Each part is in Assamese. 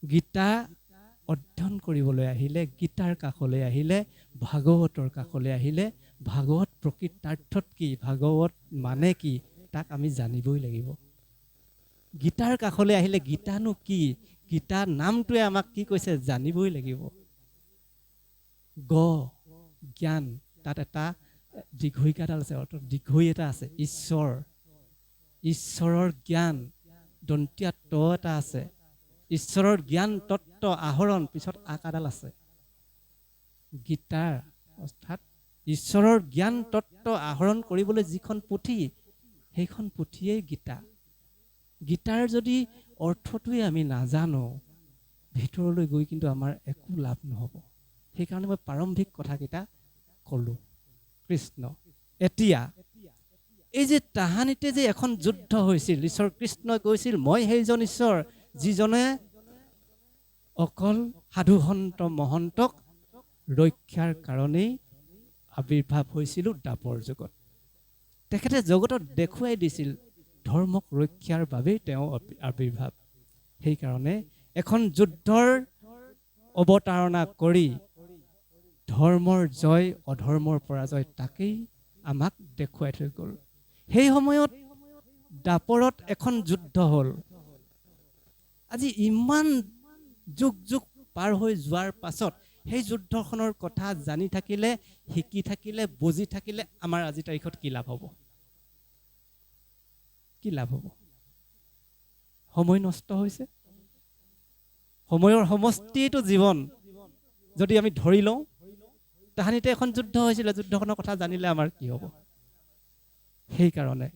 গীতা অধ্যয়ন কৰিবলৈ আহিলে, গীতাৰ কাষলৈ আহিলে, ভাগৱতৰ কাষলৈ আহিলে, ভাগৱত প্ৰকৃতাৰ্থত কি, ভাগৱত মানে কি, তাক আমি জানিবই লাগিব। গীতাৰ কাষলৈ আহিলে গীতানো কি, গীতা নামটোৱে আমাক কি কৈছে জানিবই লাগিব। জ্ঞান, তাত এটা দীঘৈকাডাল আছে, অৰ্থাৎ দীঘৈ এটা আছে, ঈশ্বৰ, ঈশ্বৰৰ জ্ঞান, দন্তীয়া ত এটা আছে, ঈশ্বৰৰ জ্ঞান তত্ত্ব আহৰণ, পিছত আকাডাল আছে। গীতাৰ অৰ্থাৎ ঈশ্বৰৰ জ্ঞান তত্ত্ব আহৰণ কৰিবলৈ যিখন পুথি, সেইখন পুথিয়েই গীতা। গীতাৰ যদি অৰ্থটোৱে আমি নাজানো, ভিতৰলৈ গৈ কিন্তু আমাৰ একো লাভ নহ'ব। সেইকাৰণে মই প্ৰাৰম্ভিক কথাকেইটা ক'লোঁ। কৃষ্ণ এতিয়া এই যে তাহানিতে যে এখন যুদ্ধ হৈছিল, ঈশ্বৰ কৃষ্ণই কৈছিল, মই সেইজন ঈশ্বৰ যিজনে অকল সাধু সন্ত মহন্তক ৰক্ষাৰ কাৰণেই আবিৰ্ভাৱ হৈছিলো দ্বাপৰ যুগত। তেখেতে জগতত দেখুৱাই দিছিল ধৰ্মক ৰক্ষাৰ বাবেই তেওঁ আবিৰ্ভাৱ। সেইকাৰণে এখন যুদ্ধৰ অৱতাৰণা কৰি ধৰ্মৰ জয় অধৰ্মৰ পৰাজয় তাকেই আমাক দেখুৱাই থৈ গ'ল। সেই সময়ত দ্বাপৰত এখন যুদ্ধ হ'ল। আজি ইমান যুগ যুগ পাৰ হৈ যোৱাৰ পাছত সেই যুদ্ধখনৰ কথা জানি থাকিলে, শিকি থাকিলে, বুজি থাকিলে আমাৰ আজি তাৰিখত কি লাভ হ'ব? কি লাভ হ'ব? সময় নষ্ট হৈছে। সময়ৰ সমষ্টিটো জীৱন যদি আমি ধৰি লওঁ, তাহানিতে এখন যুদ্ধ হৈছিলে, যুদ্ধখনৰ কথা জানিলে আমাৰ কি হ'ব? সেইকাৰণে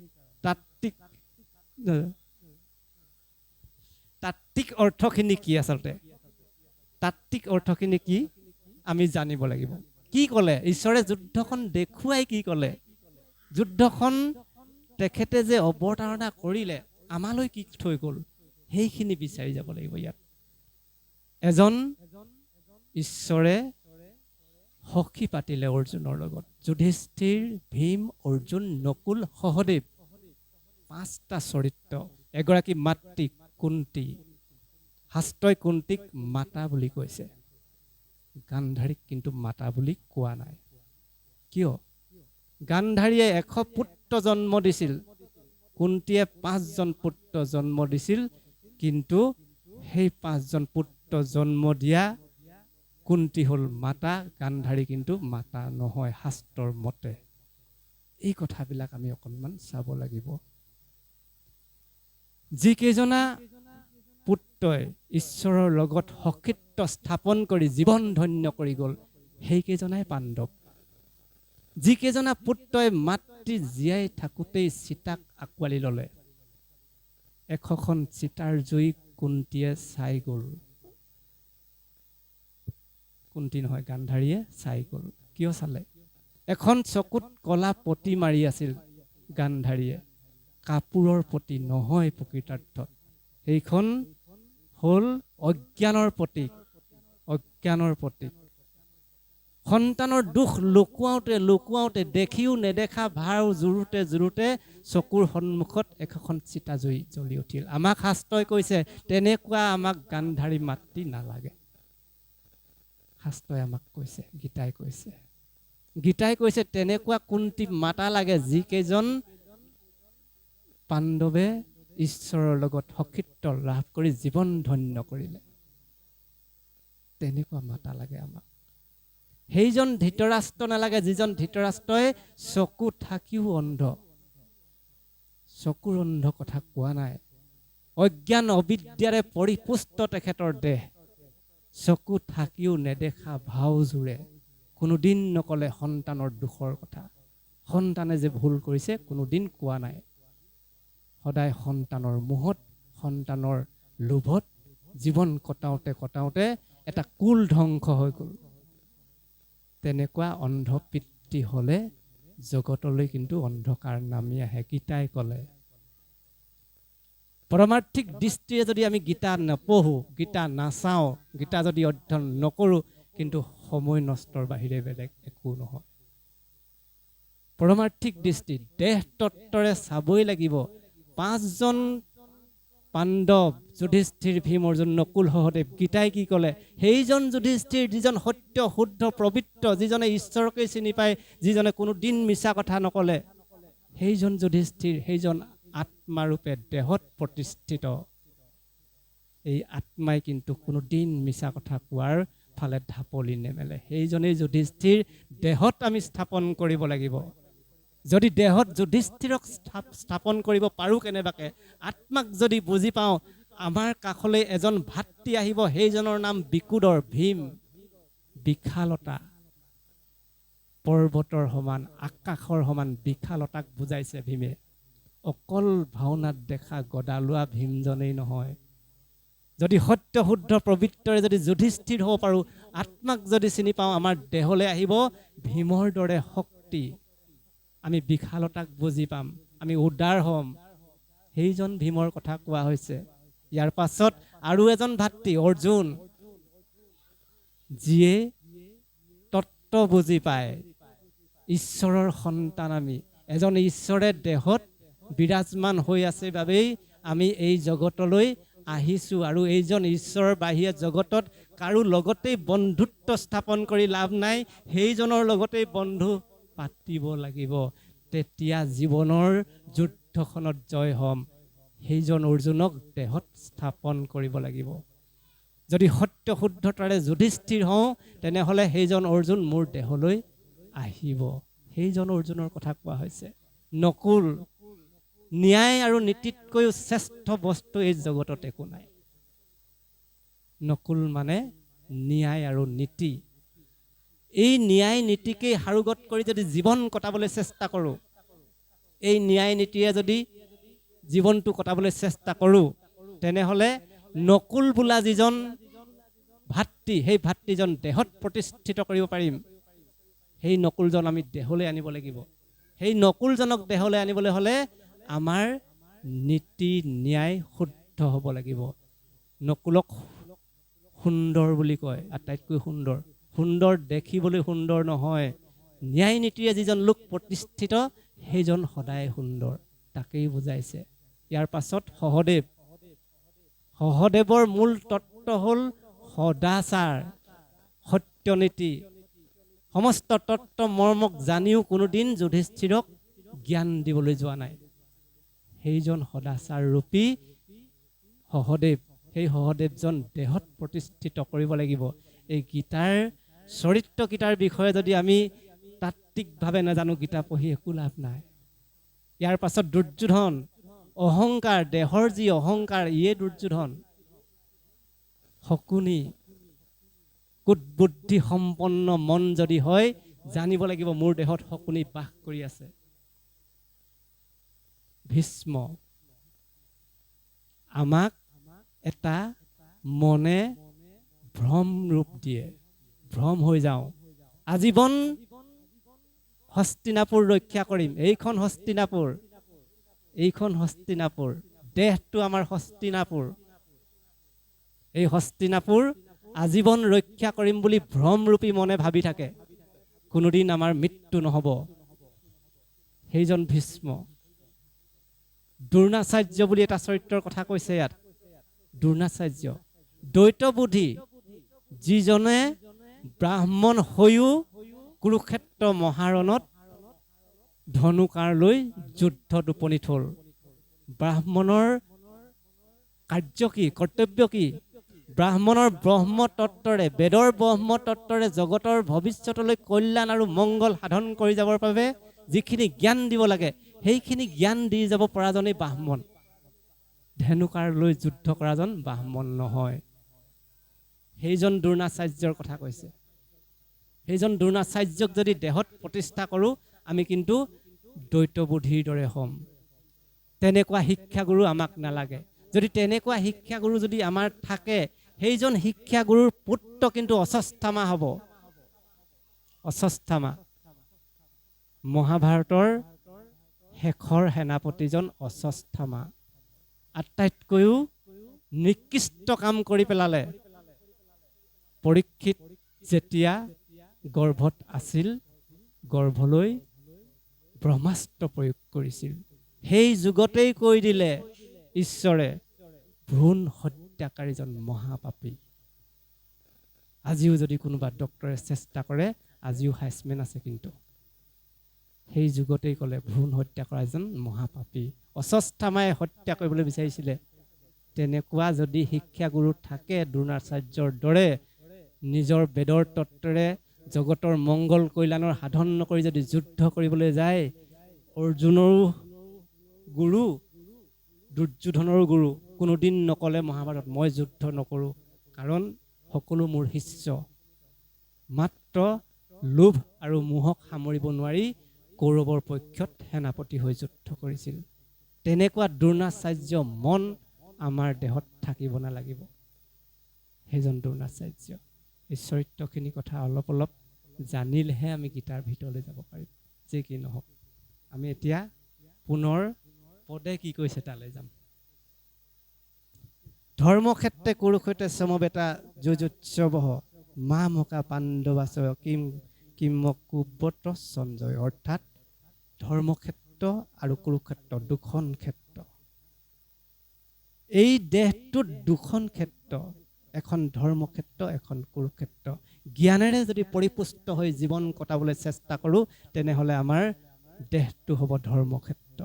তাত্ত্বিক অৰ্থখিনি কি? আচলতে তাত্ত্বিক অৰ্থখিনি কি আমি জানিব লাগিব। কি ক'লে ঈশ্বৰে? যুদ্ধখন দেখুৱাই কি ক'লে? যুদ্ধখন তেখেতে যে অৱতাৰণা কৰিলে, আমালৈ কি থৈ গ'ল, সেইখিনি বিচাৰি যাব লাগিব। ইয়াত এজন ঈশ্বৰে সখী পাতিলে অৰ্জুনৰ লগত, যুধিষ্ঠিৰ, ভীম, অৰ্জুন, নকুল, সহদেৱ, 5টা চৰিত্ৰ। এগৰাকী মাতৃ কুন্তি, শাস্ত্ৰই কুন্তিক মাতা বুলি কৈছে, গান্ধাৰীক কিন্তু মাতা বুলি কোৱা নাই। কিয়? গান্ধাৰীয়ে 100 পুত্ৰ জন্ম দিছিল, কুন্তিয়ে 5জন পুত্ৰ জন্ম দিছিল, কিন্তু সেই 5জন পুত্ৰ জন্ম দিয়া কুন্তি হ'ল মাতা, গান্ধাৰী কিন্তু মাতা নহয় শাস্ত্ৰৰ মতে। এই কথাবিলাক আমি অকণমান চাব লাগিব। যিকেইজনা পুত্ৰই ঈশ্বৰৰ লগত সখীত্ব স্থাপন কৰি জীৱন ধন্য কৰি গ'ল, সেইকেইজনাই পাণ্ডৱ। যিকেইজনা পুত্ৰই মাতৃ জীয়াই থাকোঁতেই সীতাক আঁকোৱালি ল'লে, 100খন চিতাৰ জুই কুন্তিয়ে চাই গ'ল। কুন্তি নহয়, গান্ধাৰীয়ে চাই গ'ল। কিয় চালে? এখন চকুত কলা পতি মাৰি আছিল গান্ধাৰীয়ে, কাপোৰৰ পতি নহয় প্ৰকৃতাৰ্থত। সেইখন হ'ল অজ্ঞানৰ প্ৰতীক, অজ্ঞানৰ প্ৰতীক। সন্তানৰ দুখ লুকুৱাওঁতে লুকুৱাওঁতে, দেখিও নেদেখা ভাও জোৰোতে জোৰোতে চকুৰ সন্মুখত 100খন চিতা জুই জ্বলি উঠিল। আমাক শাস্ত্ৰই কৈছে তেনেকুৱা আমাক গান্ধাৰী মাতৃ নালাগে। শাস্ত্ৰই আমাক কৈছে, গীতাই কৈছে, গীতাই কৈছে তেনেকুৱা কুন্তি মাতা লাগে, যিকেইজন পাণ্ডৱে ঈশ্বৰৰ লগত সখীত্ব লাভ কৰি জীৱন ধন্য কৰিলে। তেনেকুৱা মাতা লাগে আমাক। সেইজন ধৃতৰাষ্ট্ৰ নালাগে, যিজন ধৃতৰাষ্ট্ৰই চকু থাকিও অন্ধ। চকুৰ অন্ধ কথা কোৱা নাই, অজ্ঞান অবিদ্যাৰে পৰিপুষ্ট তেখেতৰ দেহ, চকু থাকিও নেদেখা ভাও জোৰে, কোনোদিন নকলে সন্তানৰ দুখৰ কথা। সন্তানে যে ভুল কৰিছে কোনোদিন কোৱা নাই। সদায় সন্তানৰ মোহত, সন্তানৰ লোভত জীৱন কটাওঁতে কটাওঁতে এটা কুল ধ্বংস হৈ গ'ল। তেনেকুৱা অন্ধ পিতৃ হ'লে জগতলৈ কিন্তু অন্ধকাৰ নামি আহে। গীতাই ক'লে, পৰমাৰ্থিক দৃষ্টিৰে যদি আমি গীতা নপঢ়োঁ, গীতা নাচাওঁ, গীতা যদি অধ্যয়ন নকৰোঁ, কিন্তু সময় নষ্টৰ বাহিৰে বেলেগ একো নহয়। পৰমাৰ্থিক দৃষ্টি দেহ তত্ত্বৰে চাবই লাগিব। 5জন পাণ্ডৱ, যুধিষ্ঠিৰ, ভীম, অৰ্জুন, নকুল, সহদেৱ, গীতাই কি ক'লে? সেইজন যুধিষ্ঠিৰ যিজন সত্য, শুদ্ধ, পবিত্ৰ, যিজনে ঈশ্বৰকে চিনি পায়, যিজনে কোনো দিন মিছা কথা নকলে, সেইজন যুধিষ্ঠিৰ, সেইজন আত্মাৰূপে দেহত প্ৰতিষ্ঠিত। এই আত্মাই কিন্তু কোনো দিন মিছা কথা কোৱাৰ ফালে ঢাপলি নেমেলে। সেইজনেই যুধিষ্ঠিৰ দেহত আমি স্থাপন কৰিব লাগিব। যদি দেহত যুধিষ্ঠিৰক স্থাপন কৰিব পাৰোঁ কেনেবাকে, আত্মাক যদি বুজি পাওঁ, আমাৰ কাষলৈ এজন ভাতৃ আহিব, সেইজনৰ নাম বিকুদৰ, ভীম। বিশালতা, পৰ্বতৰ সমান, আকাশৰ সমান বিশালতাক বুজাইছে ভীমে। অকল ভাওনাত দেখা গদালোৱা ভীমজনেই নহয়। যদি সত্য শুদ্ধ পবিত্ৰৰে যদি যুধিষ্ঠিৰ হ'ব পাৰোঁ, আত্মাক যদি চিনি পাওঁ, আমাৰ দেহলৈ আহিব ভীমৰ দৰে শক্তি। আমি বিশালতাক বুজি পাম, আমি উদাৰ হ'ম। সেইজন ভীমৰ কথা কোৱা হৈছে। ইয়াৰ পাছত আৰু এজন ভাতৃ অৰ্জুন, যিয়ে তত্ত্ব বুজি পায়। ঈশ্বৰৰ সন্তান আমি, এজন ঈশ্বৰে দেহত বিৰাজমান হৈ আছে বাবেই আমি এই জগতলৈ আহিছোঁ। আৰু এইজন ঈশ্বৰৰ বাহিৰে জগতত কাৰো লগতেই বন্ধুত্ব স্থাপন কৰি লাভ নাই। সেইজনৰ লগতেই বন্ধু পাতিব লাগিব, তেতিয়া জীৱনৰ যুদ্ধখনত জয় হ'ম। সেইজন অৰ্জুনক দেহত স্থাপন কৰিব লাগিব। যদি সত্য শুদ্ধতাৰে যুধিষ্ঠিৰ হওঁ, তেনেহ'লে সেইজন অৰ্জুন মোৰ দেহলৈ আহিব। সেইজন অৰ্জুনৰ কথা কোৱা হৈছে। নকুল, ন্যায় আৰু নীতিতকৈও শ্ৰেষ্ঠ বস্তু এই জগতত একো নাই। নকুল মানে ন্যায় আৰু নীতি। এই ন্যায় নীতিকেই সাৰোগত কৰি যদি জীৱন কটাবলৈ চেষ্টা কৰোঁ, এই ন্যায় নীতিৰে যদি জীৱনটো কটাবলৈ চেষ্টা কৰোঁ, তেনেহ'লে নকুল বোলা যিজন ভাতৃ, সেই ভাতৃজন দেহত প্ৰতিষ্ঠিত কৰিব পাৰিম। সেই নকুলজন আমি দেহলৈ আনিব লাগিব। সেই নকুলজনক দেহলৈ আনিবলৈ হ'লে আমাৰ নীতি ন্যায় শুদ্ধ হ'ব লাগিব। নকুলক সুন্দৰ বুলি কয়, আটাইতকৈ সুন্দৰ। সুন্দৰ দেখিবলৈ সুন্দৰ নহয়, ন্যায় নীতিৰে যিজন লোক প্ৰতিষ্ঠিত, সেইজন সদায় সুন্দৰ, তাকেই বুজাইছে। ইয়াৰ পাছত সহদেৱ। সহদেৱৰ মূল তত্ত্ব হ'ল সদাচাৰ, সত্যনীতি। সমস্ত তত্ত্ব মৰ্মক জানিও কোনোদিন যুধিষ্ঠিৰক জ্ঞান দিবলৈ যোৱা নাই। সেইজন সদাচাৰ ৰূপী সহদেৱ। সেই সহদেৱজন দেহত প্ৰতিষ্ঠিত কৰিব লাগিব। এই গীতাৰ চৰিত্ৰ গীতাৰ বিষয়ে যদি আমি তাত্ত্বিকভাৱে নাজানো, গীতা পঢ়ি একো লাভ নাই। ইয়াৰ পাছত দুৰ্যোধন, অহংকাৰ, দেহৰ যি অহংকাৰ, ইয়ে দুৰ্যোধন। শকুনি, কুটবুদ্ধি সম্পন্ন মন যদি হয়, জানিব লাগিব মোৰ দেহত শকুনি বাস কৰি আছে। ভীষ্ম, আমাক এটা মনে ভ্ৰম ৰূপ দিয়ে, ভ্ৰম হৈ যাওঁ। আজীৱন হস্তিনাপুৰ ৰক্ষা কৰিম। এইখন হস্তিনাপুৰ, এইখন হস্তিনাপুৰ, দেহটো আমাৰ হস্তিনাপুৰ। এই হস্তিনাপুৰ আজীৱন ৰক্ষা কৰিম বুলি ভ্ৰমৰূপী মনে ভাবি থাকে, কোনোদিন আমাৰ মৃত্যু নহ'ব। সেইজন ভীষ্ম। দ্ৰোণাচাৰ্য বুলি এটা চৰিত্ৰৰ কথা কৈছে ইয়াত। দ্ৰোণাচাৰ্য দ্বৈত বুদ্ধি, যিজনে ব্ৰাহ্মণ হৈও কুৰুক্ষেত্ৰ মহাৰণত ধনুকাৰ লৈ যুদ্ধত উপনীত হ'ল। ব্ৰাহ্মণৰ কাৰ্য কি, কৰ্তব্য কি? ব্ৰাহ্মণৰ ব্ৰহ্মতত্ত্বৰে, বেদৰ ব্ৰহ্মতত্ত্বৰে জগতৰ ভৱিষ্যতলৈ কল্যাণ আৰু মংগল সাধন কৰি যাবৰ বাবে যিখিনি জ্ঞান দিব লাগে, সেইখিনি জ্ঞান দি যাব পৰাজনেই ব্ৰাহ্মণ। ধেনুকাৰ লৈ যুদ্ধ কৰাজন ব্ৰাহ্মণ নহয়। সেইজন দ্ৰোণাচাৰ্যৰ কথা কৈছে। সেইজন দ্ৰোণাচাৰ্যক যদি দেহত প্ৰতিষ্ঠা কৰোঁ, আমি কিন্তু দ্বৈত বুদ্ধিৰ দৰে হ'ম। তেনেকুৱা শিক্ষাগুৰু আমাক নালাগে। যদি তেনেকুৱা শিক্ষাগুৰু যদি আমাৰ থাকে, সেইজন শিক্ষাগুৰুৰ পুত্ৰ কিন্তু অশ্বত্থামা হ'ব। অশ্বত্থামা, মহাভাৰতৰ শেষৰ সেনাপতিজন অশ্বত্থামা। আটাইতকৈও নিকৃষ্ট কাম কৰি পেলালে। পৰীক্ষিত যেতিয়া গৰ্ভত আছিল, গৰ্ভলৈ ব্ৰহ্মাস্ত্ৰ প্ৰয়োগ কৰিছিল। সেই যুগতেই কৈ দিলে ঈশ্বৰে, ভ্ৰূণ হত্যাকাৰীজন মহাপাপী। আজিও যদি কোনোবা ডক্টৰে চেষ্টা কৰে, আজিও হাইছমেন আছে, কিন্তু সেই যুগতেই ক'লে ভ্ৰূণ হত্যা কৰা এজন মহাপাপী। অশ্বত্থামাই হত্যা কৰিবলৈ বিচাৰিছিলে। তেনেকুৱা যদি শিক্ষাগুৰু থাকে দ্ৰোণাচাৰ্যৰ দৰে, নিজৰ বেদৰ তত্ত্বৰে জগতৰ মংগল কল্যাণৰ সাধন নকৰি যদি যুদ্ধ কৰিবলৈ যায়, অৰ্জুনৰো গুৰু দুৰ্যোধনৰো গুৰু কোনোদিন নকলে মহাভাৰত মই যুদ্ধ নকৰোঁ, কাৰণ সকলো মোৰ শিষ্য। মাত্ৰ লোভ আৰু মোহক সামৰিব নোৱাৰি কৌৰৱৰ পক্ষত সেনাপতি হৈ যুদ্ধ কৰিছিল। তেনেকুৱা দ্ৰোণাচাৰ্য মন আমাৰ দেহত থাকিব নালাগিব। সেইজন দ্ৰোণাচাৰ্য। এই চৰিত্ৰখিনি কথা অলপ অলপ জানিলেহে আমি গীতাৰ ভিতৰলৈ যাব পাৰিম। যে কি নহওক, আমি এতিয়া পুনৰ পদে কি কৈছে তালৈ যাম। ধৰ্মক্ষেত্ৰে কুৰুক্ষেত্ৰে সমবেতা যুজুৎসৱঃ মামকা পাণ্ডৱাচয় কিম কুব্বত সঞ্জয়। অৰ্থাৎ ধৰ্মক্ষেত্ৰ আৰু কুৰুক্ষেত্ৰ দুখন ক্ষেত্ৰ। এই দেহটোত দুখন ক্ষেত্ৰ, এখন ধৰ্মক্ষেত্ৰ, এখন কুৰুক্ষেত্ৰ। জ্ঞানেৰে যদি পৰিপুষ্ট হৈ জীৱন কটাবলৈ চেষ্টা কৰোঁ, তেনেহ'লে আমাৰ দেহটো হ'ব ধৰ্মক্ষেত্ৰ।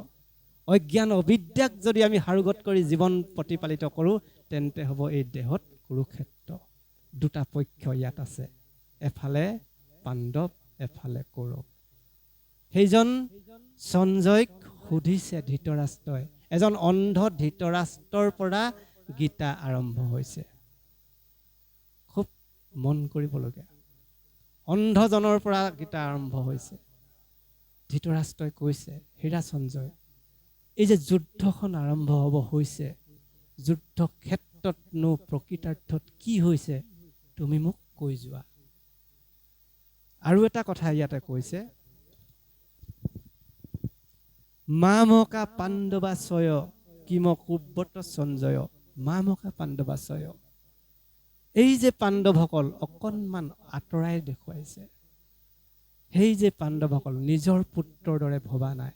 অজ্ঞান অবিদ্যাক যদি আমি সাৰোগত কৰি জীৱন প্ৰতিপালিত কৰোঁ, তেন্তে হ'ব এই দেহত কুৰুক্ষেত্ৰ। দুটা পক্ষ ইয়াত আছে, এফালে পাণ্ডৱ, এফালে কৌৰৱ। সেইজন সঞ্জয়ক সুধিছে ধৃতৰাষ্ট্ৰই। এজন অন্ধ ধৃতৰাষ্ট্ৰৰ পৰা গীতা আৰম্ভ হৈছে। খুব মন কৰিবলগীয়া। অন্ধজনৰ পৰা গীতা আৰম্ভ হৈছে। ধৃতৰাষ্ট্ৰই কৈছে, হেৰা সঞ্জয়, এই যে যুদ্ধখন আৰম্ভ হ'ব হৈছে, যুদ্ধ ক্ষেত্ৰতনো প্ৰকৃতাৰ্থত কি হৈছে তুমি মোক কৈ যোৱা। আৰু এটা কথা ইয়াতে কৈছে, মামকা পাণ্ডৱাচয় কিম কুব্বত সঞ্জয়। মামকা পাণ্ডৱাচয়, এই যে পাণ্ডৱসকল অকণমান আঁতৰাই দেখুৱাইছে। সেই যে পাণ্ডৱসকল নিজৰ পুত্ৰৰ দৰে ভবা নাই।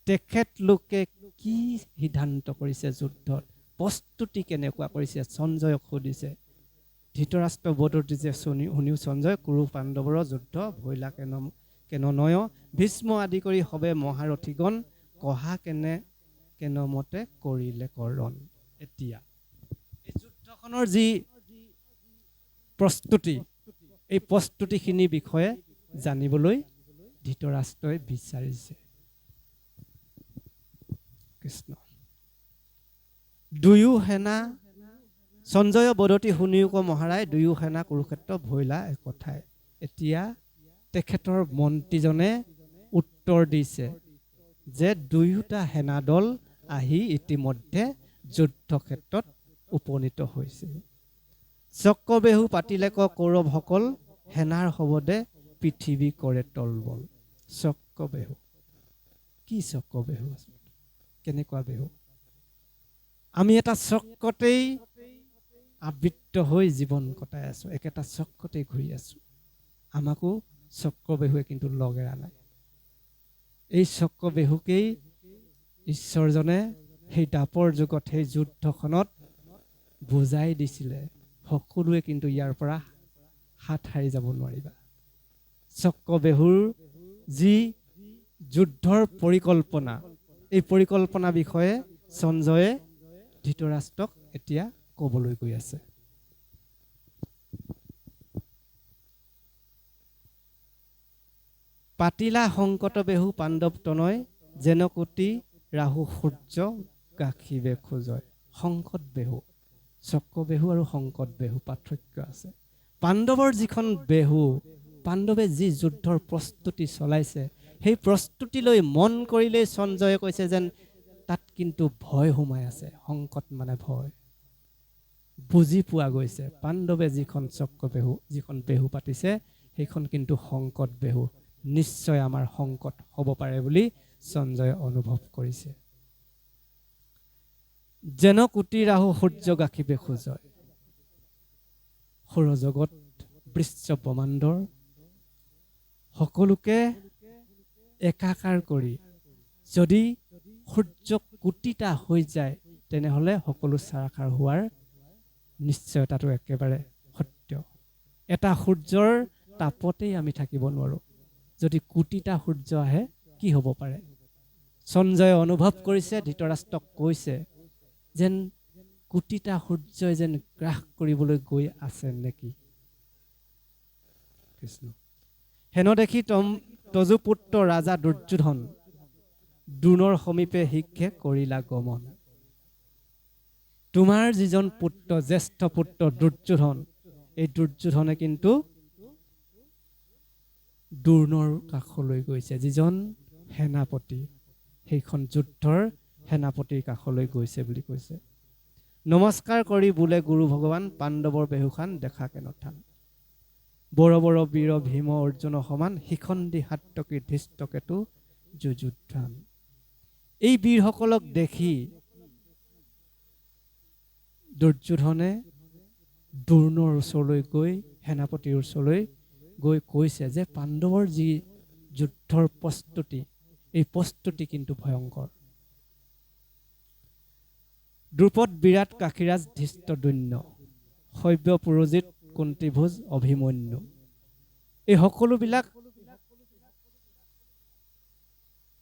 তেখেতলোকে কি সিদ্ধান্ত কৰিছে যুদ্ধত, প্ৰস্তুতি কেনেকুৱা কৰিছে সঞ্জয়ক সুধিছে। ধৃতৰাষ্ট্ৰ বধূৰ দিছে শুনিও সঞ্জয়, কুৰু পাণ্ডৱৰ যুদ্ধ ভৈলা কেন নয়, ভীষ্ম আদি কৰি হবে মহাৰথীগণ, কহা কেনমতে কৰিলে কৰণ। এতিয়া এই যুদ্ধখনৰ যি প্ৰস্তুতি, এই প্ৰস্তুতিখিনিৰ বিষয়ে জানিবলৈ ধৃতৰাষ্ট্ৰই বিচাৰিছে। কৃষ্ণ। দুয়ো সেনা সঞ্জয় বদতি শুনিও মহাৰায়, দুয়ো সেনা কুৰুক্ষেত্ৰ ভৈলা একঠাই। এতিয়া তেখেতৰ মন্ত্ৰীজনে উত্তৰ দিছে যে দুয়োটা সেনাদল আহি ইতিমধ্যে যুদ্ধক্ষেত্ৰত উপনীত হৈছে। চক্ৰবেহু পাতিলেক কৌৰৱসকল, সেনাৰ শবদে পৃথিৱী কৰে তলবল। চক্ৰবেহু কি? চক্ৰবেহু আচলতে কেনেকুৱা বেহু? আমি এটা চক্ৰতেই আবৃত্ত হৈ জীৱন কটাই আছো, একেটা চক্ৰতেই ঘূৰি আছো। আমাকো চক্ৰবেহুৱে কিন্তু লগেৰা নাই। এই চক্ৰবেহুকেই ঈশ্বৰজনে সেই দাপৰ যুগত সেই যুদ্ধখনত বুজাই দিছিলে, সকলোৱে কিন্তু ইয়াৰ পৰা হাত সাৰি যাব নোৱাৰিবা। চক্ৰবেহুৰ যি যুদ্ধৰ পৰিকল্পনা, এই পৰিকল্পনা বিষয়ে সঞ্জয়ে ধৃতৰাষ্ট্ৰক এতিয়া ক'বলৈ গৈ আছে। পাতিলা সংকট বেহু পাণ্ডৱ তনয়, যেনকোটি ৰাহু সূৰ্য গাখিবে খোজয়। সংকট বেহু, চক্ৰবেহু আৰু সংকট বেহু পাৰ্থক্য আছে। পাণ্ডৱৰ যিখন বেহু, পাণ্ডৱে যি যুদ্ধৰ প্ৰস্তুতি চলাইছে, সেই প্ৰস্তুতিলৈ মন কৰিলেই সঞ্জয়ে কৈছে যেন তাত কিন্তু ভয় সোমাই আছে। সংকট মানে ভয়। বুজি পোৱা গৈছে পাণ্ডৱে যিখন চক্ৰবেহু, যিখন বেহু পাতিছে, সেইখন কিন্তু সংকট বেহু। নিশ্চয় আমাৰ সংকট হ'ব পাৰে বুলি সঞ্জয়ে অনুভৱ কৰিছে। যেন কোটি ৰাহু সূৰ্য গাখিবে খোজয়। সৌৰজগত বিশ্ব ব্ৰহ্মাণ্ডৰ সকলোকে একাকাৰ কৰি যদি সূৰ্য কোটিটা হৈ যায়, তেনেহ'লে সকলো চাৰাখাৰ হোৱাৰ নিশ্চয়তাটো একেবাৰে সত্য। এটা সূৰ্যৰ তাপতেই আমি থাকিব নোৱাৰোঁ। যদি কোটিটা সূৰ্য আহে কি হ'ব পাৰে? সঞ্জয়ে অনুভৱ কৰিছে, ধৃতৰাষ্ট্ৰক কৈছে যেন কোটিটা সূৰ্যই যেন গ্ৰাস কৰিবলৈ গৈ আছে নেকি। কৃষ্ণ হেন দেখি তজুপুত্ৰ ৰাজা দুৰ্যোধন দ্ৰোণৰ সমীপে শীঘ্ৰে কৰিলা গমন। তোমাৰ যিজন পুত্ৰ, জ্যেষ্ঠ পুত্ৰ দুৰ্যোধন, এই দুৰ্যোধনে কিন্তু দ্ৰোণৰ কাষলৈ গৈছে। যিজন সেনাপতি, সেইখন যুদ্ধৰ সেনাপতিৰ কাষলৈ গৈছে বুলি কৈছে। নমস্কাৰ কৰি বোলে গুৰু ভগৱান, পাণ্ডৱৰ বেহুখান দেখা কেনথান। বৰ বৰ বীৰ ভীম অৰ্জুন সমান, শিখণ্ডী সাত্যকী ধৃষ্টকেতু যুযুধান। এই বীৰসকলক দেখি দুৰ্যোধনে দ্ৰোণৰ ওচৰলৈ গৈ, সেনাপতিৰ ওচৰলৈ গৈ কৈছে যে পাণ্ডৱৰ যি যুদ্ধৰ প্ৰস্তুতি, এই প্ৰস্তুতি কিন্তু ভয়ংকৰ। দ্ৰুপদ বিৰাট কাশীৰাজ ধৃষ্টদ্যুম্ন, শৈব্য পুৰোজিত কুন্তীভোজ অভিমন্যু। এই সকলোবিলাক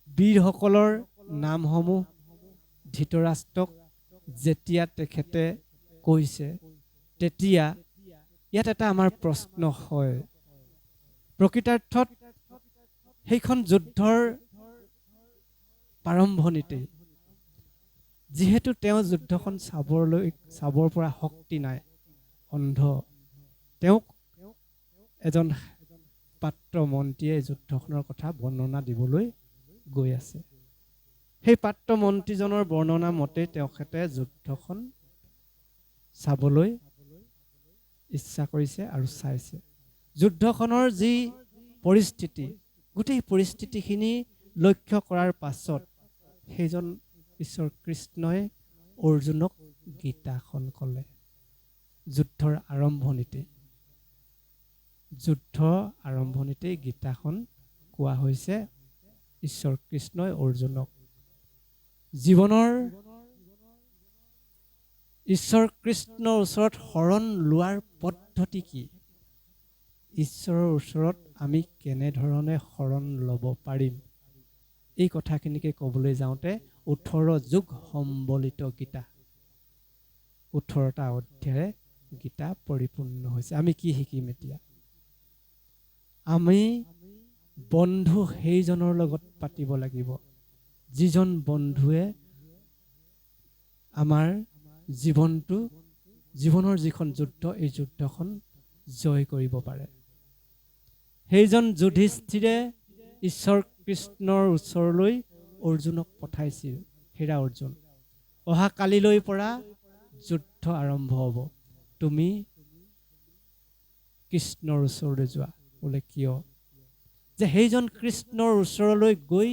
বীৰসকলৰ নামসমূহ ধৃতৰাষ্ট্ৰক যেতিয়া তেখেতে কৈছে, তেতিয়া ইয়াত এটা আমাৰ প্ৰশ্ন হয়। প্ৰকৃতাৰ্থত সেইখন যুদ্ধৰ প্ৰাৰম্ভণিতেই যিহেতু তেওঁ যুদ্ধখন চাবৰ পৰা শক্তি নাই, অন্ধ, তেওঁক এজন পাত্ৰ মন্ত্ৰীয়ে যুদ্ধখনৰ কথা বৰ্ণনা দিবলৈ গৈ আছে। সেই পাত্ৰ মন্ত্ৰীজনৰ বৰ্ণনা মতে তেখেতে যুদ্ধখন চাবলৈ ইচ্ছা কৰিছে আৰু চাইছে। যুদ্ধখনৰ যি পৰিস্থিতি, গোটেই পৰিস্থিতিখিনি লক্ষ্য কৰাৰ পাছত সেইজন ঈশ্বৰ কৃষ্ণই অৰ্জুনক গীতাখন ক'লে। যুদ্ধৰ আৰম্ভণিতেই গীতাখন কোৱা হৈছে ঈশ্বৰ কৃষ্ণই অৰ্জুনক। জীৱনৰ ঈশ্বৰ কৃষ্ণৰ ওচৰত শৰণ লোৱাৰ পদ্ধতি কি? ঈশ্বৰৰ ওচৰত আমি কেনেধৰণে শৰণ ল'ব পাৰিম? এই কথাখিনিকে ক'বলৈ যাওঁতে 18 যুগ সম্বলিত গীতা, 18টা অধ্যায়েৰে গীতা পৰিপূৰ্ণ হৈছে। আমি কি শিকিম এতিয়া? আমি বন্ধু সেইজনৰ লগত পাতিব লাগিব, যিজন বন্ধুৱে আমাৰ জীৱনৰ যিখন যুদ্ধ, এই যুদ্ধখন জয় কৰিব পাৰে। সেইজন যুধিষ্ঠিৰে ঈশ্বৰ কৃষ্ণৰ ওচৰলৈ অৰ্জুনক পঠাইছিল। হেৰা অৰ্জুন, অহা কালিলৈ পৰা যুদ্ধ আৰম্ভ হ'ব, তুমি কৃষ্ণৰ ওচৰলৈ যোৱা। বোলে কিয়? যে সেইজন কৃষ্ণৰ ওচৰলৈ গৈ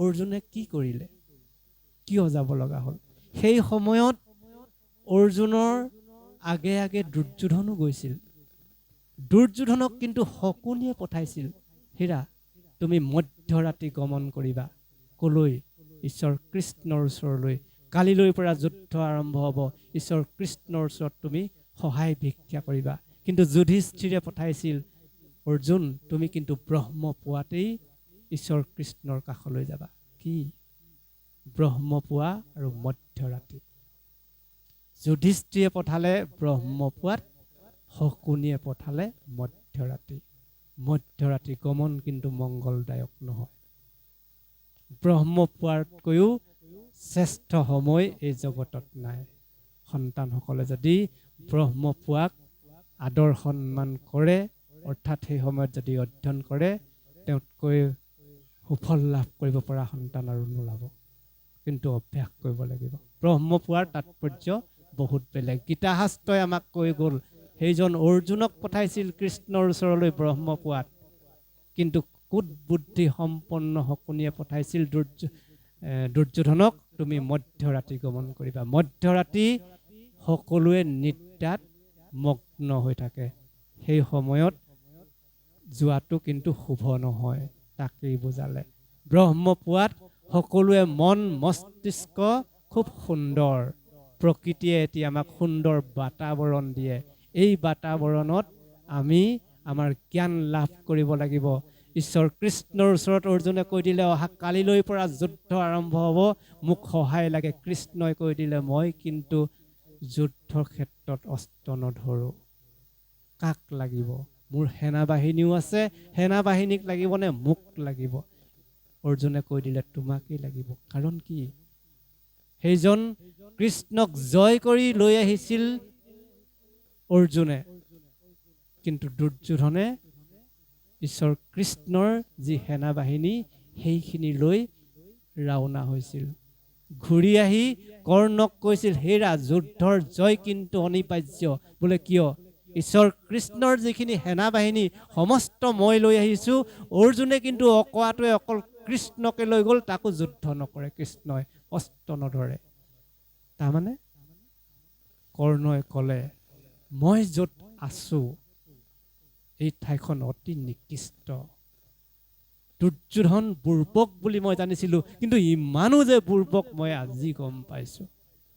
অৰ্জুনে কি কৰিলে? কিয় যাব লগা হ'ল? সেই সময়ত অৰ্জুনৰ আগে আগে দুৰ্যোধনো গৈছিল। দুৰ্যোধনক কিন্তু শকুনিয়ে পঠাইছিল, হেৰা তুমি মধ্যৰাতি গমন কৰিবা। কলৈ? ঈশ্বৰ কৃষ্ণৰ ওচৰলৈ। কালিলৈ পৰা যুদ্ধ আৰম্ভ হ'ব, ঈশ্বৰ কৃষ্ণৰ ওচৰত তুমি সহায় ভিক্ষা কৰিবা। কিন্তু যুধিষ্ঠিৰে পঠাইছিল, অৰ্জুন তুমি কিন্তু ব্ৰহ্মপুৱাতেই ঈশ্বৰ কৃষ্ণৰ কাষলৈ যাবা। কি? ব্ৰহ্মপুৱা আৰু মধ্যৰাতি। যুধিষ্ঠিৰে পঠালে ব্ৰহ্মপুৱাত, শকুনিয়ে পঠালে মধ্যৰাতি। মধ্যৰাতি গমন কিন্তু মংগলদায়ক নহয়। ব্ৰহ্মপুৱাতকৈও শ্ৰেষ্ঠ সময় এই জগতত নাই। সন্তানসকলে যদি ব্ৰহ্মপুৱাক আদৰ সন্মান কৰে, অৰ্থাৎ সেই সময়ত যদি অধ্যয়ন কৰে, তেওঁতকৈ সুফল লাভ কৰিব পৰা সন্তান আৰু নোলাব। কিন্তু অভ্যাস কৰিব লাগিব। ব্ৰহ্মপুৱাৰ তাৎপৰ্য বহুত বেলেগ। গীতাশাস্ত্ৰই আমাক কৈ গ'ল, সেইজন অৰ্জুনক পঠাইছিল কৃষ্ণৰ ওচৰলৈ ব্ৰহ্মপুৱাত, কিন্তু কুট বুদ্ধি সম্পন্ন শকুনিয়ে পঠাইছিল দুৰ্যোধনক, তুমি মধ্যৰাতি গমন কৰিবা। মধ্যৰাতি সকলোৱে নিদ্ৰাত মগ্ন হৈ থাকে, সেই সময়ত যোৱাটো কিন্তু শুভ নহয়। তাকেই বুজালে। ব্ৰহ্মপুৱাত সকলোৱে মন মস্তিষ্ক খুব সুন্দৰ প্ৰকৃতিয়ে এতিয়া আমাক সুন্দৰ বাতাবৰণ দিয়ে। এই বাতাবৰণত আমি আমাৰ জ্ঞান লাভ কৰিব লাগিব। ঈশ্বৰ কৃষ্ণৰ ওচৰত অৰ্জুনে কৈ দিলে, অহা কালিলৈ পৰা যুদ্ধ আৰম্ভ হ'ব, মোক সহায় লাগে। কৃষ্ণই কৈ দিলে, মই কিন্তু যুদ্ধৰ ক্ষেত্ৰত অস্ত্ৰ নধৰোঁ। কাক লাগিব? মোৰ সেনা বাহিনীও আছে, সেনা বাহিনীক লাগিবনে মোক লাগিব? অৰ্জুনে কৈ দিলে, তোমাকেই লাগিব। কাৰণ কি? সেইজন কৃষ্ণক জয় কৰি লৈ আহিছিল অৰ্জুনে, কিন্তু দুৰ্যোধনে ঈশ্বৰ কৃষ্ণৰ যি সেনা বাহিনী সেইখিনি লৈ ৰাওনা হৈছিল। ঘূৰি আহি কৰ্ণক কৈছিল, হেৰা, যুদ্ধৰ জয় কিন্তু অনিবাৰ্য। বোলে কিয়? ঈশ্বৰ কৃষ্ণৰ যিখিনি সেনা বাহিনী সমস্ত মই লৈ আহিছোঁ। অৰ্জুনে কিন্তু অকোৱাটোৱে অকল কৃষ্ণকে লৈ গ'ল, তাকো যুদ্ধ নকৰে, কৃষ্ণই অস্ত্ৰ নধৰে। তাৰমানে কৰ্ণই ক'লে, মই য'ত আছোঁ এই ঠাইখন অতি নিকৃষ্ট। দুৰ্যোধন বুৰ্বক বুলি মই জানিছিলোঁ, কিন্তু ইমানো যে বুৰ্বক মই আজি গম পাইছোঁ।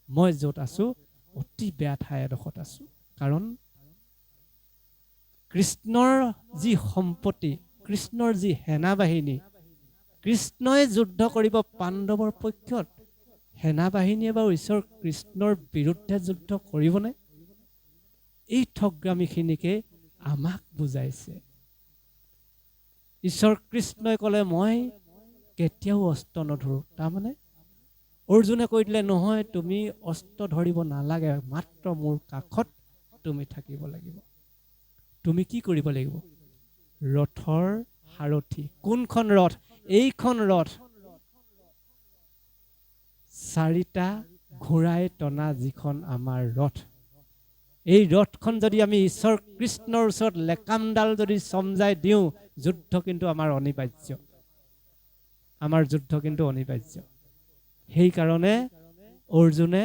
মই য'ত আছোঁ অতি বেয়া ঠাই এডোখৰত আছোঁ। কাৰণ কৃষ্ণৰ যি সম্পত্তি, কৃষ্ণৰ যি সেনা বাহিনী, কৃষ্ণই যুদ্ধ কৰিব পাণ্ডৱৰ পক্ষত। সেনা বাহিনীয়ে বাৰু ঈশ্বৰ কৃষ্ণৰ বিৰুদ্ধে যুদ্ধ কৰিবনে? এই ঠগৰামিখিনিকে আমাক বুজাইছে। ঈশ্বৰ কৃষ্ণই ক'লে, মই কেতিয়াও অস্ত্ৰ নধৰোঁ। তাৰমানে অৰ্জুনে কৈ দিলে, নহয়, তুমি অস্ত্ৰ ধৰিব নালাগে, মাত্ৰ মোৰ কাষত তুমি থাকিব লাগিব। তুমি কি কৰিব লাগিব? ৰথৰ সাৰথি। কোনখন ৰথ? এইখন ৰথ। 4টা ঘোঁৰাই টনা যিখন আমাৰ ৰথ, এই ৰথখন যদি আমি ঈশ্বৰ কৃষ্ণৰ ওচৰত লেকামডাল যদি চমজাই দিওঁ, যুদ্ধ কিন্তু আমাৰ অনিবাৰ্য। আমাৰ যুদ্ধ কিন্তু অনিবাৰ্য। সেইকাৰণে অৰ্জুনে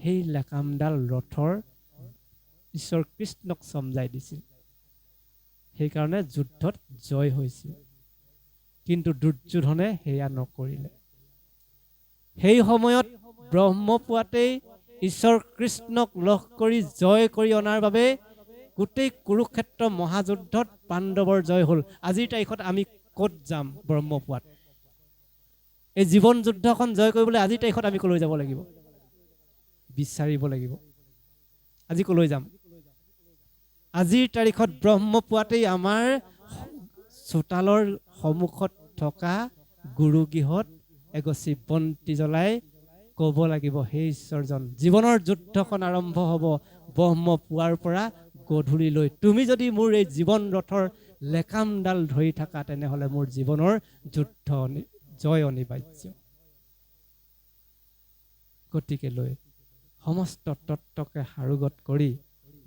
সেই লেকামডাল ৰথৰ ঈশ্বৰ কৃষ্ণক চমজাই দিছিল। সেইকাৰণে যুদ্ধত জয় হৈছিল। কিন্তু দুৰ্যোধনে সেয়া নকৰিলে। সেই সময়ত ব্ৰহ্মপুৱাতেই ঈশ্বৰ কৃষ্ণক লগ কৰি জয় কৰি অনাৰ বাবে গোটেই কুৰুক্ষেত্ৰ মহাযুদ্ধত পাণ্ডৱৰ জয় হ'ল। আজিৰ তাৰিখত আমি ক'ত যাম? ব্ৰহ্মপুৱাত। এই জীৱন যুদ্ধখন জয় কৰিবলৈ আজিৰ তাৰিখত আমি ক'লৈ যাব লাগিব? বিচাৰিব লাগিব। আজি ক'লৈ যাম? আজিৰ তাৰিখত ব্ৰহ্মপুৱাতেই আমাৰ চোতালৰ সন্মুখত থকা গুৰুগৃহত এগছি বন্তি জ্বলাই ক'ব লাগিব, হে ঈশ্বৰজন, জীৱনৰ যুদ্ধখন আৰম্ভ হ'ব ব্ৰহ্মপুৱাৰ পৰা গধূলিলৈ। তুমি যদি মোৰ এই জীৱন ৰথৰ লেকামডাল ধৰি থাকা, তেনেহ'লে মোৰ জীৱনৰ যুদ্ধ জয় অনিবাৰ্য। গতিকে লৈ সমস্ত তত্ত্বকে সাৰোগত কৰি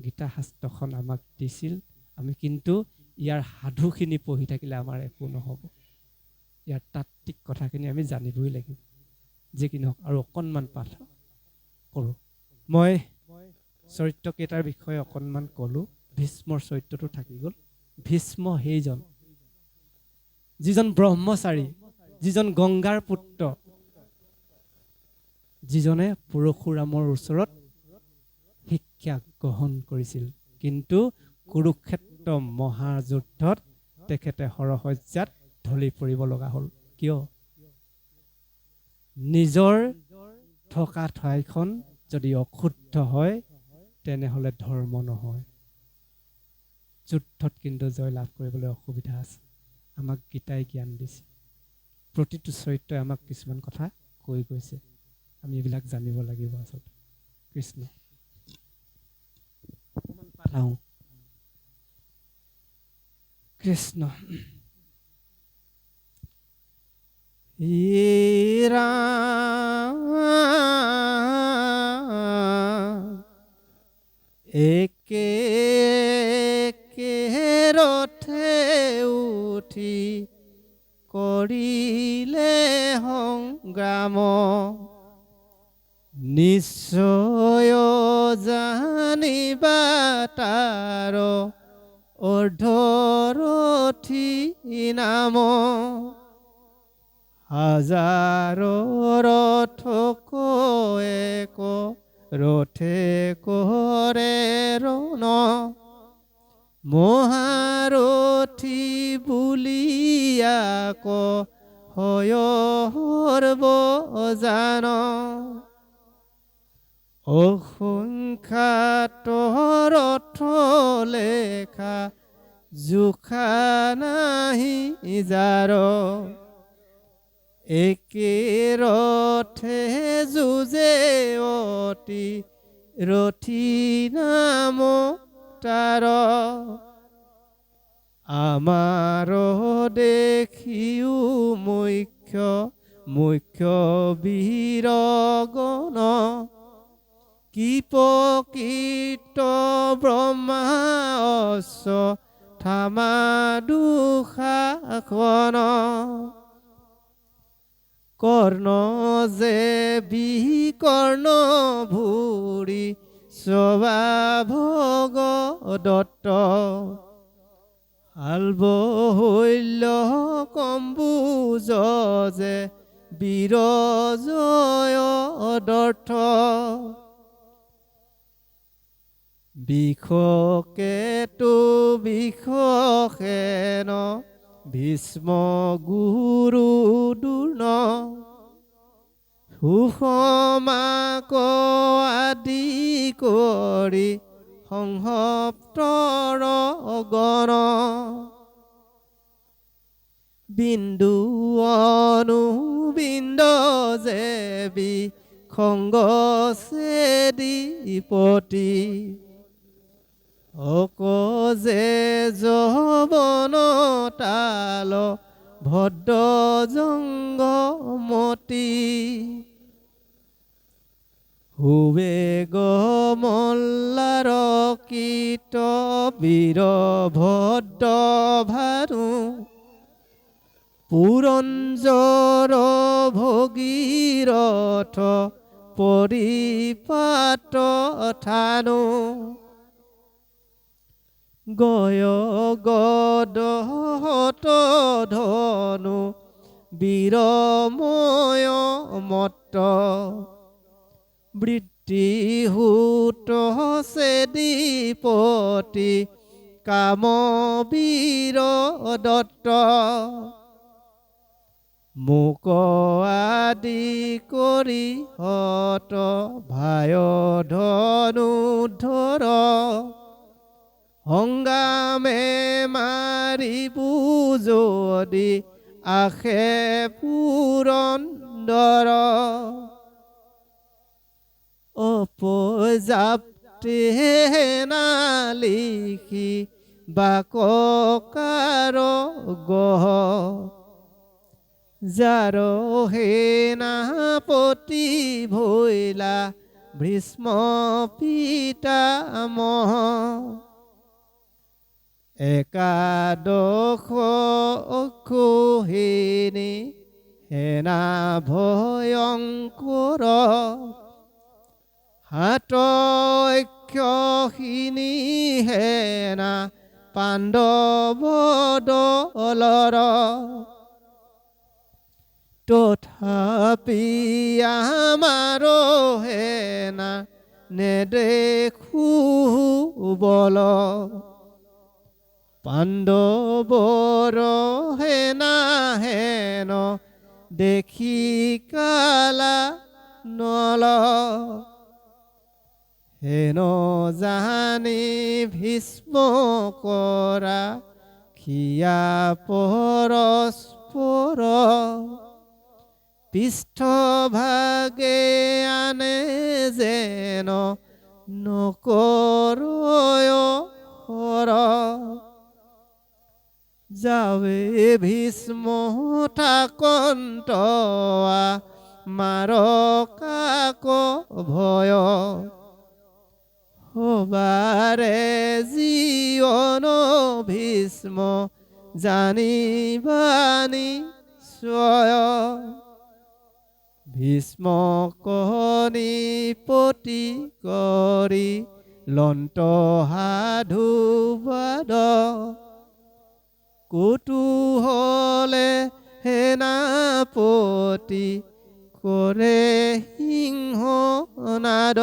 গীতা শাস্ত্ৰখন আমাক দিছিল। আমি কিন্তু ইয়াৰ সাধুখিনি পঢ়ি থাকিলে আমাৰ একো নহ'ব। ইয়াৰ তাত্ত্বিক কথাখিনি আমি জানিবই লাগিব। যি কি নহওক আৰু অকণমান পাঠ কৰোঁ। মই চৰিত্ৰকেইটাৰ বিষয়ে অকণমান ক'লোঁ। ভীষ্মৰ চৰিত্ৰটো থাকি গ'ল। ভীষ্ম সেইজন যিজন ব্ৰহ্মচাৰী, যিজন গংগাৰ পুত্ৰ, যিজনে পৰশুৰামৰ ওচৰত শিক্ষা গ্ৰহণ কৰিছিল, কিন্তু কুৰুক্ষেত্ৰ মহাযুদ্ধত তেখেতে হৰশয্যাত ঢলি পৰিব লগা হ'ল। কিয়? নিজৰ থকা ঠাইখন যদি অশুদ্ধ হয়, তেনেহ'লে ধৰ্ম নহয়। যুদ্ধত কিন্তু জয় লাভ কৰিবলৈ অসুবিধা আছে। আমাক গীতাই জ্ঞান দিছে। প্ৰতিটো চৰিত্ৰই আমাক কিছুমান কথা কৈ গৈছে। আমি এইবিলাক জানিব লাগিব আচলতে। কৃষ্ণ পাঠাওঁ। কৃষ্ণ ইৰা একে ৰথে উঠি কৰিলে সংগ্ৰাম, নিশ্চয় জানিবা তাৰ অৰ্ধৰথী নাম। হাজাৰো ৰথক এক ৰথে কৰে ৰণ মহাৰথী বুলিয়াক হয় সৰ্বজান অসংখ্যাত ৰথ লেখা জোখা নাহি যাৰ একে ৰথে যুঁজে অতি ৰথী নাম তাৰ আমাৰ দেখিও মুখ্য বীৰগণ কি প্ৰকৃত ব্ৰহ্মা থামা দুষাখন কৰ্ণ যে বিকৰ্ণ ভুৰি স্বভাভগ দত্ত আলবহল্য কম্বুজ যে বীৰজয় দৰ্থ বিষকেতু বিষসেন ভীষ্ম গুৰু দুৰ্ণ সুষমাক আদি কৰি সংহপ্তৰ গণ বিন্দু অনুবিন্দ জেবি খংগ ছেদিপতি অক যে যবন তাল ভদ্ৰ জংগমতি হুবেগ মল্লাৰ কীট বীৰ ভদ্ৰ ভানু পুৰঞ্জৰ ভগীৰথ পৰিপাত থানু গয় গদহত ধনু বীৰময় মত্ত বৃত্তিহূত ছেদিপতি কাম বীৰ দত্ত মোক আদি কৰি হত ভায় ধনুধৰ সংগ্ৰামে মাৰিবু যদি আশে পুৰন্দৰ অপজাপ্তে নালিখি বাকৰ গহ যাৰ সেনাপতি ভৈলা ভীষ্ম পিতামহ একাদশ অক্ষৌহিনী সেনা ভয়ংকৰ হাতক্ষখিনি সেনা পাণ্ডৱ দলৰ তথাপি আমাৰ সেনা নেদেখো বল পাণ্ডৱৰ সেনা হেন দেখি কালা নল হেন জানি ভীষ্ম কৰা খিয়া পৰস্পৰ পৃষ্ঠভাগে আনে যেন নকৰয় হৰ যাৱে ভীষ্ম থাকন্তৱা মাৰ কাক ভয় হবাৰে জীৱন ভীষ্ম জানিবানি স্বয় ভীষ্ম নিপতি কৰি লন্ত সাধুবাদ কৌতূহলে সেনাপতি কৰে সিংহনাদ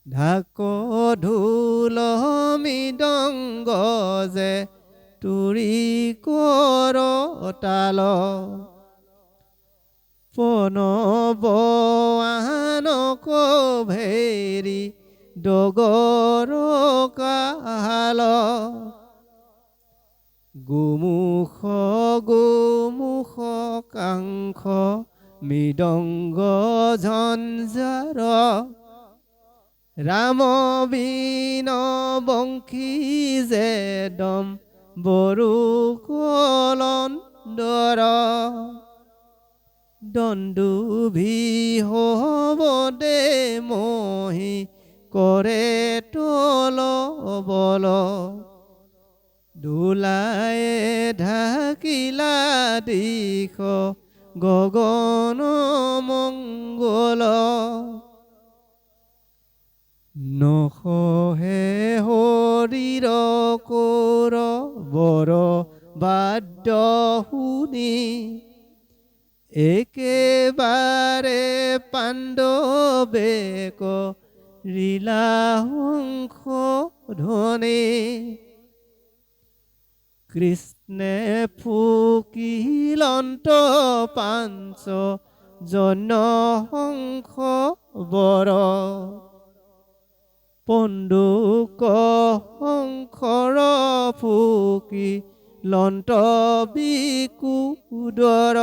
ঢাক ঢোল মৃদংগ যে তুৰি কৰতাল পনবআনক ভেৰি ডগৰ কাল গোমুখ গোমুখ কাংখ মৃদংগ ঝঞ্ঝাৰ ৰাম বীণ বংশী যে দম বৰু কলন্দৰ দন্দুভি হবদে মহি কৰে তল বল দোলায়ে ঢাকিলা দিশ গগন মংগল নখহে হৰিৰ কোৰ বৰ বাদ্য শুনি একেবাৰে পাণ্ডৱে কৰিলা সংশোধনী কৃষ্ণে ফুকিলন্ত পাঞ্চ জন শংখ বৰ পণ্ডুক শংকৰ ফুকি লন্ত বিকুদৰ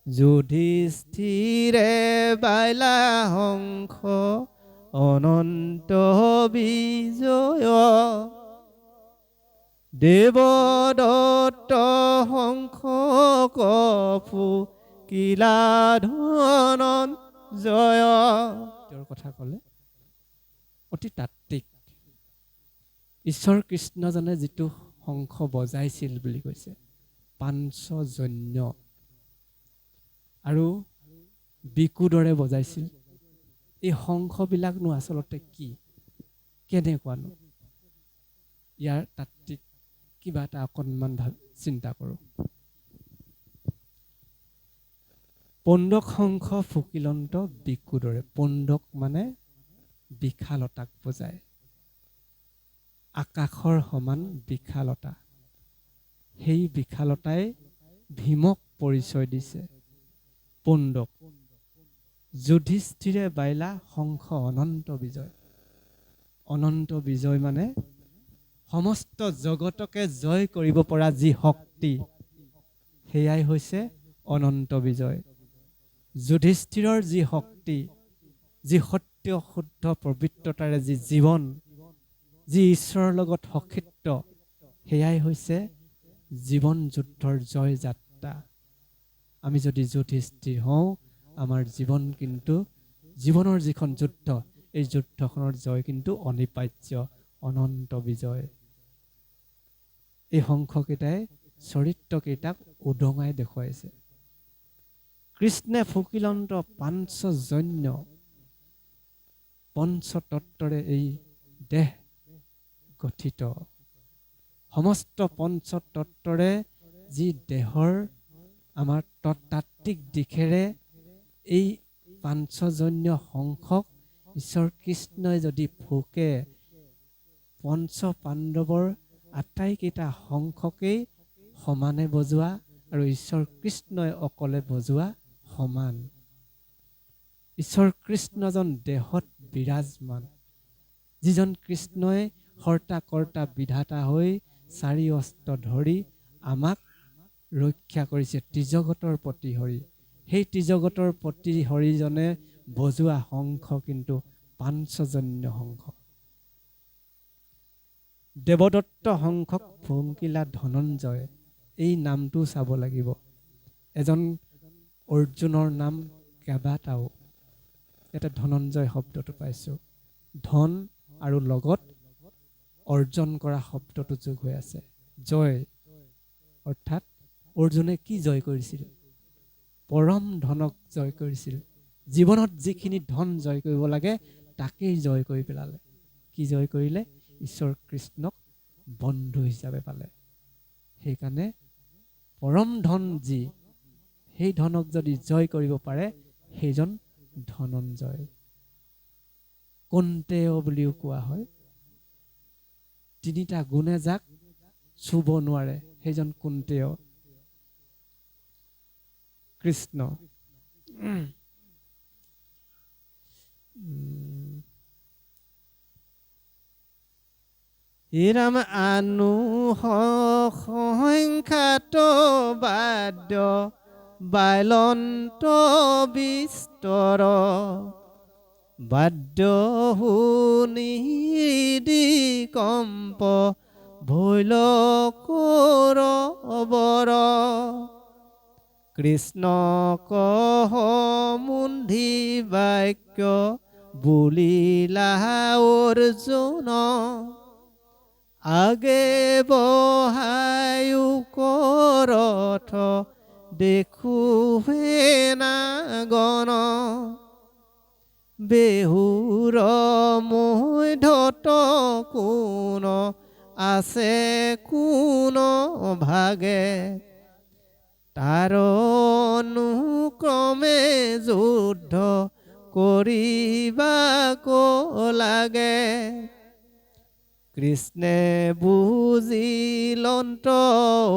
যুধিষ্ঠিৰে বাইলা শংখ অনন্ত বিজয় দেৱদত্ত শংখ কফু কিলা ধনঞ্জয় তেওঁৰ কথা ক'লে অতি তাত্ত্বিক ঈশ্বৰ কৃষ্ণজনে যিটো শংখ বজাইছিল বুলি কৈছে পাঞ্চজন্য আৰু বিকুদৰে বজাইছিল এই শংখবিলাকনো আচলতে কি কেনেকুৱানো ইয়াৰ তাত্ত্বিক কিবা এটা অকণমান চিন্তা কৰোঁ পণ্ডক শংখ ফুকিলন্ত বিকুদৰে পণ্ডক মানে বিশালতাক বজায় আকাশৰ সমান বিশালতা সেই বিশালতাই ভীমক পৰিচয় দিছে পণ্ডক যুধিষ্ঠিৰে বাইলা শংখ অনন্ত বিজয় মানে সমস্ত জগতকে জয় কৰিব পৰা যি শক্তি সেয়াই হৈছে অনন্ত বিজয় যুধিষ্ঠিৰৰ যি শক্তি যি সত্য শুদ্ধ পবিত্ৰতাৰে যি জীৱন যি ঈশ্বৰৰ লগত সখিত্য সেয়াই হৈছে জীৱন যুদ্ধৰ জয় যাত্ৰা আমি যদি যুধিষ্ঠিৰ হওঁ আমাৰ জীৱন কিন্তু জীৱনৰ যিখন যুদ্ধ এই যুদ্ধখনৰ জয় কিন্তু অনিবাৰ্য অনন্ত বিজয় এই শংখকেইটাই চৰিত্ৰকেইটাক উদঙাই দেখুৱাইছে কৃষ্ণে ফুকিলন্ত পাঞ্চজন্য পঞ্চতত্বৰে এই দেহ গঠিত সমস্ত পঞ্চতত্বৰে যি দেহৰ আমাৰ তাত্ত্বিক দিশেৰে এই পাঞ্চজন্য শংখক ঈশ্বৰ কৃষ্ণই যদি ফুকে পঞ্চ পাণ্ডৱৰ আটাইকেইটা শংখকেই সমানে বজোৱা আৰু ঈশ্বৰ কৃষ্ণই অকলে বজোৱা সমান ঈশ্বৰ কৃষ্ণজন দেহত বিৰাজমান যিজন কৃষ্ণই হৰ্তা কৰ্তা বিধাতা হৈ চাৰি অস্ত্ৰ ধৰি আমাক ৰক্ষা কৰিছে ত্ৰিজগতৰ প্ৰতি হৰি সেই ত্ৰিজগতৰ প্ৰতি হৰিজনে বজোৱা শংখ কিন্তু পাঞ্চজন্য শংখ দেৱদত্ত শংখক ফুকিলা ধনঞ্জয় এই নামটো চাব লাগিব এজন অৰ্জুনৰ নাম কেইবাটাও এটা ধনঞ্জয় শব্দটো পাইছোঁ ধন আৰু লগত অৰ্জন কৰা শব্দটো যোগ হৈ আছে জয় অৰ্থাৎ অৰ্জুনে কি জয় কৰিছিল পৰম ধনক জয় কৰিছিল জীৱনত যিখিনি ধন জয় কৰিব লাগে তাকেই জয় কৰি পেলালে কি জয় কৰিলে ঈশ্বৰ কৃষ্ণক বন্ধু হিচাপে পালে সেইকাৰণে পৰম ধন যি, সেই ধনক যদি জয় কৰিব পাৰে সেইজন ধনঞ্জয়। কন্তেয় বুলিও কোৱা হয়। তিনিটা গুণে যাক চুব নোৱাৰে সেইজন কুন্তেয়। কৃষ্ণ হিৰাম সংখ্যাত বাদ্য বাইলন্ত বিস্তৰ বাদ্য শুনি কম্প ভৈল কৌৰৱৰ কৃষ্ণ কহ মুন্ধি বাক্য বুলিলা অৰ্জুন আগে বহায়ু কৰথ দেখো নাগন বেহুৰ মধ্যত কোন আছে কোন ভাগে তাৰ অনুক্ৰমে যুদ্ধ কৰিব লাগে কৃষ্ণে বুজিলন্ত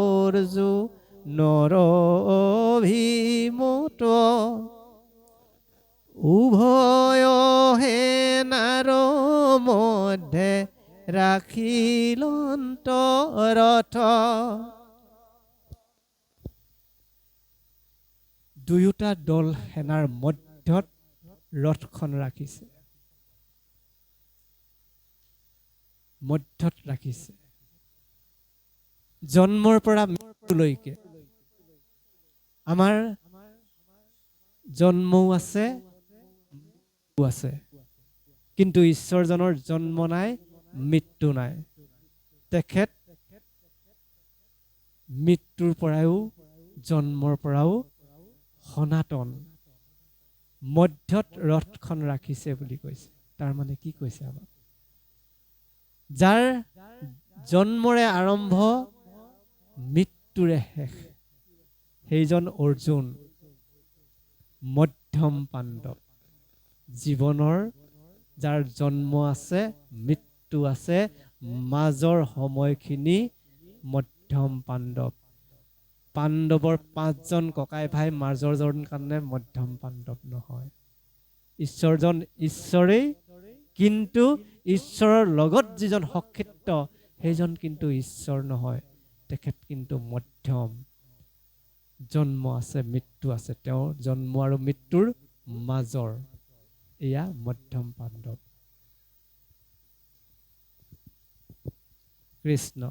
অৰ্জুনৰ অভিমত উভয় সেনাৰ মধ্যে ৰাখিলন্ত ৰথ দুয়োটা দল সেনাৰ মধ্যত ৰথখন ৰাখিছে, মধ্যত ৰাখিছে। জন্মৰ পৰা মৃত্যুলৈকে আমাৰ জন্মও আছে, আছে, কিন্তু ঈশ্বৰজনৰ জন্ম নাই, মৃত্যু নাই। তেখেত মৃত্যুৰ পৰাও জন্মৰ পৰাও সনাতন। মধ্যত ৰথখন ৰাখিছে বুলি কৈছে। তাৰ মানে কি কৈছে আমাক? যাৰ জন্মৰে আৰম্ভ মৃত্যুৰে শেষ সেইজন অৰ্জুন মধ্যম পাণ্ডৱ। জীৱনৰ যাৰ জন্ম আছে, মৃত্যু আছে, মাজৰ সময়খিনি মধ্যম পাণ্ডৱ। পাণ্ডৱৰ 5জন ককাই ভাই মাজৰজন কাৰণে মধ্যম পাণ্ডৱ নহয়। ঈশ্বৰজন ঈশ্বৰেই, কিন্তু ঈশ্বৰৰ লগত যিজন সক্ষিপ্ত সেইজন কিন্তু ঈশ্বৰ নহয়। তেখেত কিন্তু মধ্যম। জন্ম আছে, মৃত্যু আছে, তেওঁৰ জন্ম আৰু মৃত্যুৰ মাজৰ এয়া মধ্যম পাণ্ডৱ। কৃষ্ণ।